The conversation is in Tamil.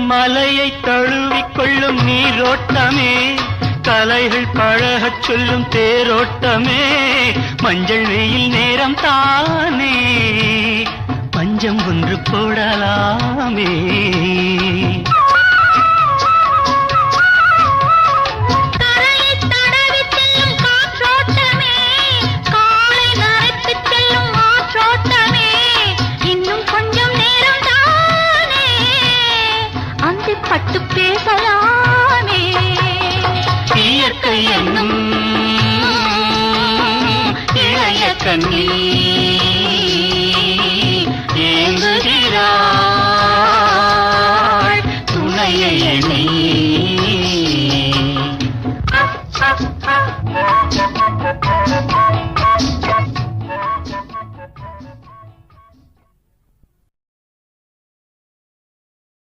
மலையை தழுவிக்கொள்ளும் நீரோட்டமே, கலைகள் பழகச் சொல்லும் தேரோட்டமே, மஞ்சள் வெயில் நேரம் தானே பஞ்சம் ஒன்று போடலாமே. பட்டு பேசலாமே. இயற்கை என்னும் இளைய கண்ணி